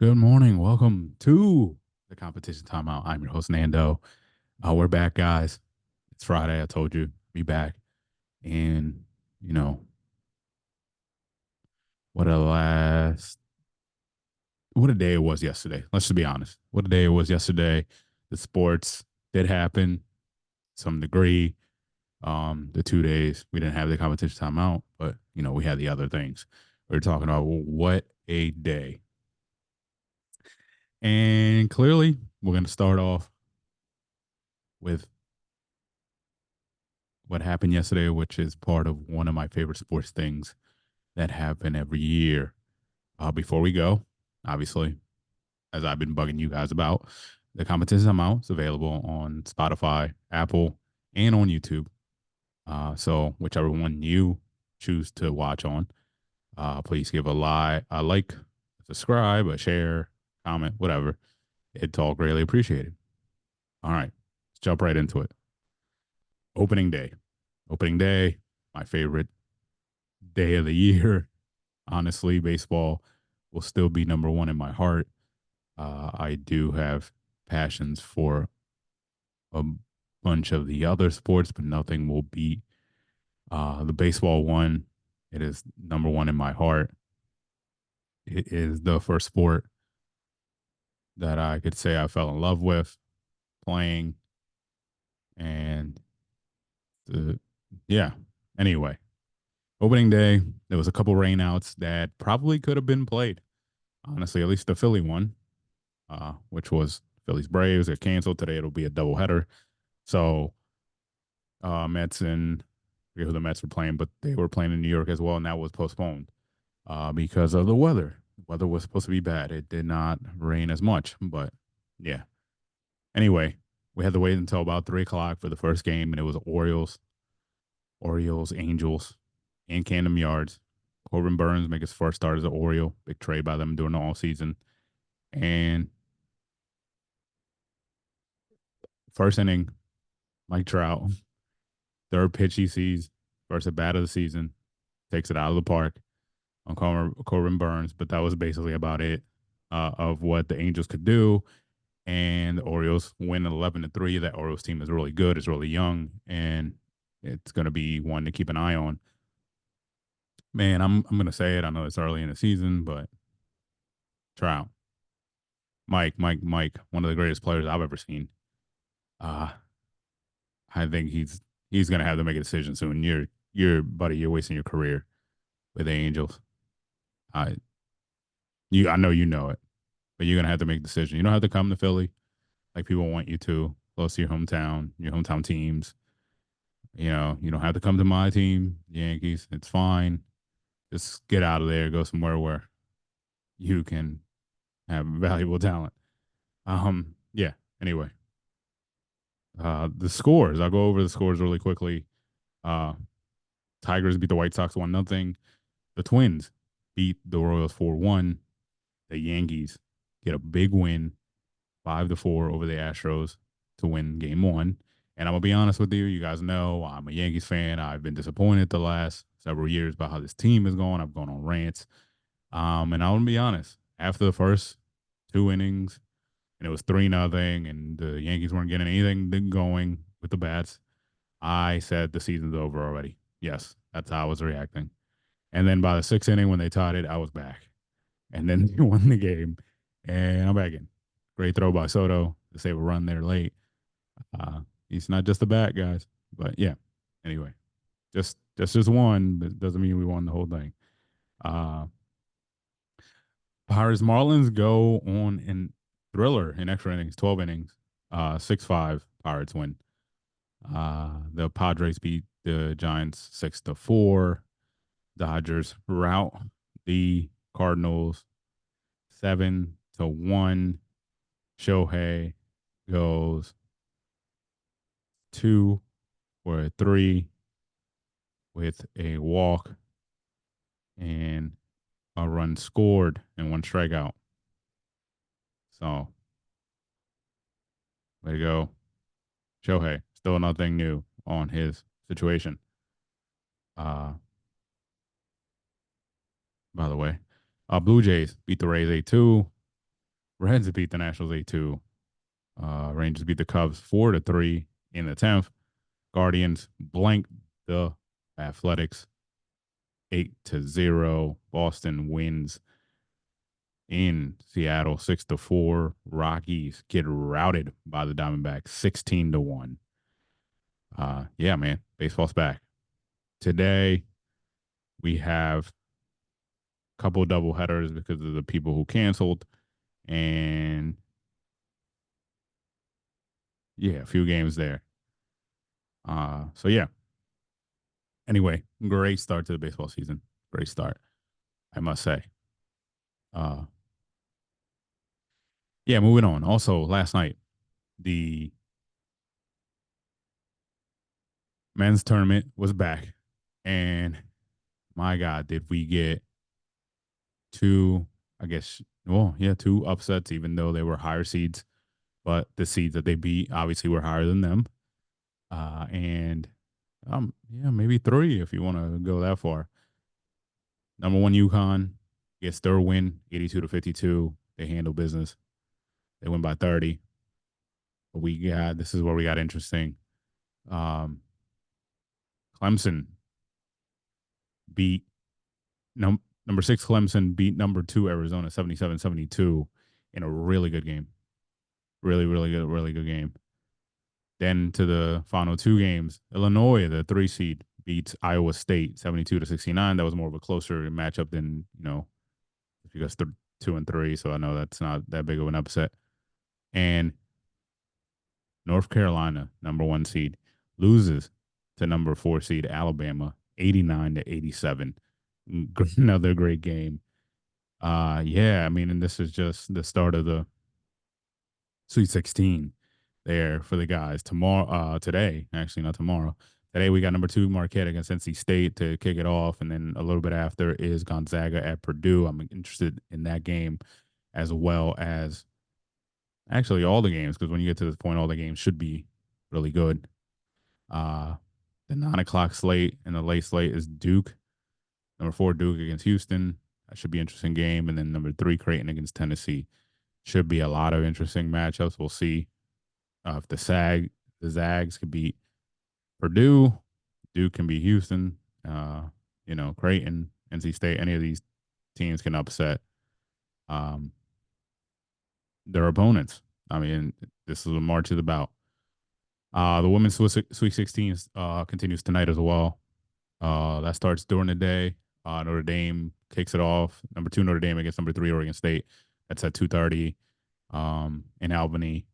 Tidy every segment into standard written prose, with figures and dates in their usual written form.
Good morning. Welcome to the competition timeout. I'm your host, Nando. We're back, guys. It's Friday. I told you, be back. And, you know, what a last, what a day it was yesterday. Let's just be honest. What a day it was yesterday. The sports did happen to some degree. The 2 days we didn't have the competition timeout, but, we had the other things. We were talking about what a day. And clearly, we're going to start off with what happened yesterday, which is part of one of my favorite sports things that happen every year. Before we go, obviously, as I've been bugging you guys about, the competition amount is available on Spotify, Apple, and on YouTube. So whichever one you choose to watch on, please give a like, subscribe, a share, comment, whatever. It's all greatly appreciated. All right, let's jump right into it. Opening day. Opening day, my favorite day of the year. Honestly, baseball will still be number one in my heart. I do have passions for a bunch of the other sports, but nothing will beat the baseball one. It is number one in my heart. It is the first sport that I could say I fell in love with playing. And the, yeah, anyway, opening day, there was a couple rainouts that probably could have been played. Honestly, at least the Philly one, which was Phillies Braves. They're canceled today. It'll be a doubleheader. So Mets and I forget who the Mets were playing, but they were playing in New York as well, and that was postponed because of the weather. The weather was supposed to be bad. It did not rain as much, but yeah. Anyway, we had to wait until about 3 o'clock for the first game, and it was Orioles, Angels, and Camden Yards. Corbin Burns make his first start as an Oriole. Big trade by them during the all season. And first inning, Mike Trout, third pitch he sees, first at bat of the season, takes it out of the park on Corbin Burns. But that was basically about it of what the Angels could do. And the Orioles win 11-3. That Orioles team is really good. It's really young, and it's going to be one to keep an eye on. Man, I'm going to say it. I know it's early in the season, but Trout, Mike, one of the greatest players I've ever seen. Uh, I think he's going to have to make a decision soon. You're buddy, you're wasting your career with the Angels. I I know you know it, but you're gonna have to make a decision. You don't have to come to Philly like people want you to, close to your hometown teams. You don't have to come to my team, Yankees. It's fine. Just get out of there, go somewhere where you can have valuable talent. Yeah. Anyway, the scores. I'll go over the scores really quickly. Uh, Tigers beat the White Sox 1-0. The Twins beat the Royals 4-1. The Yankees get a big win 5-4 over the Astros to win game one. And I'm gonna be honest with you, you guys know I'm a Yankees fan. I've been disappointed the last several years about how this team is going. I've gone on rants. And I'm gonna be honest, after the first two innings, and it was 3-0, and the Yankees weren't getting anything going with the bats, I said the season's over already. Yes, that's how I was reacting. And then by the sixth inning, when they tied it, I was back. And then they won the game, and I'm back in. Great throw by Soto to save a run there late. He's not just a bat, guys. But yeah, anyway, just one, but doesn't mean we won the whole thing. Uh, Pirates Marlins go on in thriller in extra innings, 12 innings, 6-5. Pirates win. The Padres beat the Giants 6-4. Dodgers rout the Cardinals 7-1. Shohei goes 2 for 3 with a walk and a run scored and one strikeout. So, way to go. Shohei, still nothing new on his situation. Uh, by the way, Blue Jays beat the Rays 8-2. Reds beat the Nationals 8-2. Rangers beat the Cubs 4-3 in the 10th. Guardians blanked the Athletics 8-0. Boston wins in Seattle 6-4. Rockies get routed by the Diamondbacks 16-1. Yeah, man, baseball's back. Today we have a couple double headers because of the people who canceled, and yeah, a few games there. So yeah. Anyway, great start to the baseball season. Great start, I must say. Uh, yeah, moving on. Also, last night the men's tournament was back, and my God, did we get two? I guess, well, yeah, two upsets, even though they were higher seeds, but the seeds that they beat obviously were higher than them. And yeah, maybe three if you want to go that far. Number one, UConn gets their win, 82-52. They handle business. They win by 30. But this is where we got interesting. Um, Clemson beat number six Clemson beat number two Arizona 77-72 in a really good game. Really good game. Then to the final two games, Illinois, the 3 seed, beats Iowa State 72-69. That was more of a closer matchup than, because they're 2 and 3. So I know that's not that big of an upset. And North Carolina, number 1 seed, loses to number 4 seed Alabama 89-87. Another great game. Yeah, I mean, and this is just the start of the Sweet 16 there for the guys. Today, actually not tomorrow. Today we got number 2 Marquette against NC State to kick it off, and then a little bit after is Gonzaga at Purdue. I'm interested in that game as well as actually all the games, because when you get to this point, all the games should be really good. Uh, the 9 o'clock slate and the late slate is Duke, number 4 Duke against Houston. That should be an interesting game, and then number 3 Creighton against Tennessee. Should be a lot of interesting matchups. We'll see if the Zags could beat Purdue, Duke can beat Houston, Creighton, NC State. Any of these teams can upset um, their opponents. I mean, this is a march of the bout. The women's Sweet 16 continues tonight as well. That starts during the day. Notre Dame kicks it off. Number 2 Notre Dame against number 3 Oregon State. That's at 2:30 in Albany.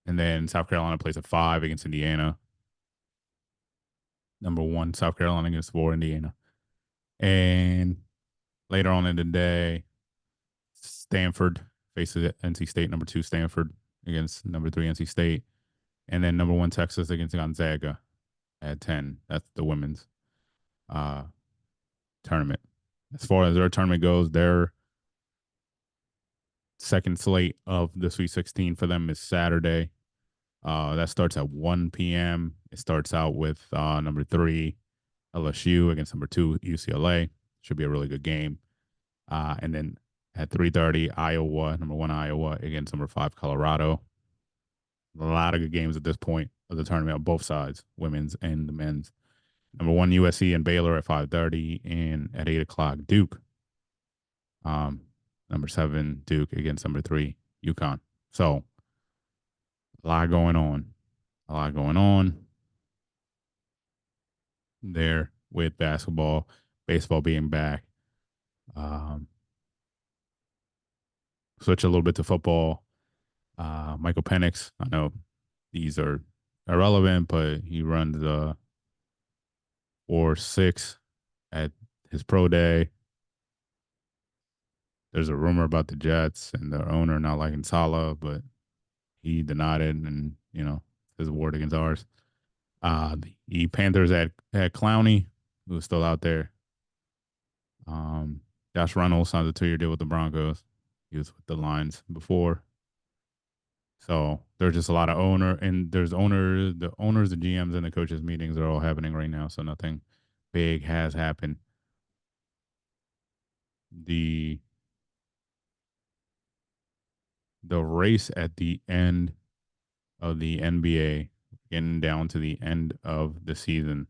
And then South Carolina plays at 5 against Indiana. Number 1 South Carolina against 4 Indiana. And later on in the day, Stanford faces NC State. Number 2 Stanford against number 3 NC State. And then number 1 Texas against Gonzaga at 10. That's the women's tournament. As far as their tournament goes, their second slate of the Sweet 16 for them is Saturday. That starts at 1 p.m. It starts out with number 3 LSU against number 2 UCLA. Should be a really good game. And then at 3:30, Iowa, number 1 Iowa against number 5 Colorado. A lot of good games at this point of the tournament on both sides, women's and the men's. Number 1 USC and Baylor at 5:30, and at 8 o'clock Duke. Number 7 Duke against number 3 UConn. So a lot going on. A lot going on there with basketball, baseball being back. Switch a little bit to football. Michael Penix, I know these are irrelevant, but he runs 4-6 at his pro day. There's a rumor about the Jets and their owner not liking Salah, but he denied it, and his award against ours. The Panthers had Clowney, who was still out there. Josh Reynolds signed a 2-year deal with the Broncos. He was with the Lions before. So there's just a lot of the owners, the GMs, and the coaches meetings are all happening right now. So nothing big has happened. The the race at the end of the NBA, getting down to the end of the season,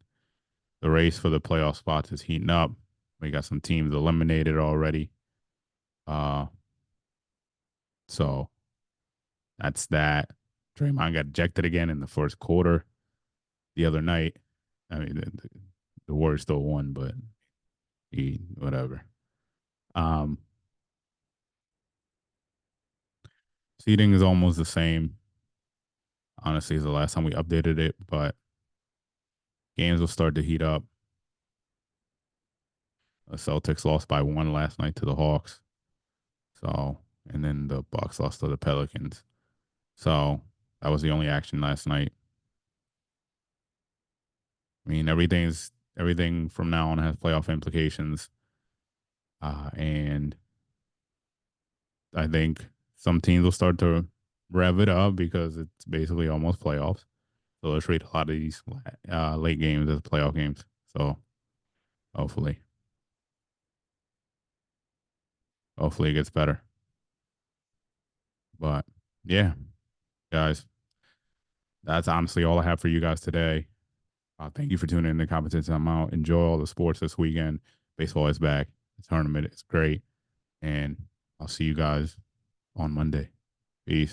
the race for the playoff spots is heating up. We got some teams eliminated already. Uh, so that's that. Draymond got ejected again in the first quarter the other night. I mean, the Warriors still won, but he whatever. Um, Seating is almost the same. Honestly, is the last time we updated it, but games will start to heat up. The Celtics lost by one last night to the Hawks. So, and then the Bucks lost to the Pelicans. So that was the only action last night. I mean, everything from now on has playoff implications, and I think some teams will start to rev it up because it's basically almost playoffs. So they'll treat a lot of these late games as playoff games. So hopefully, hopefully it gets better. But yeah, guys, that's honestly all I have for you guys today. Thank you for tuning in to Competence Timeout. Enjoy all the sports this weekend. Baseball is back. The tournament is great. And I'll see you guys on Monday. Peace.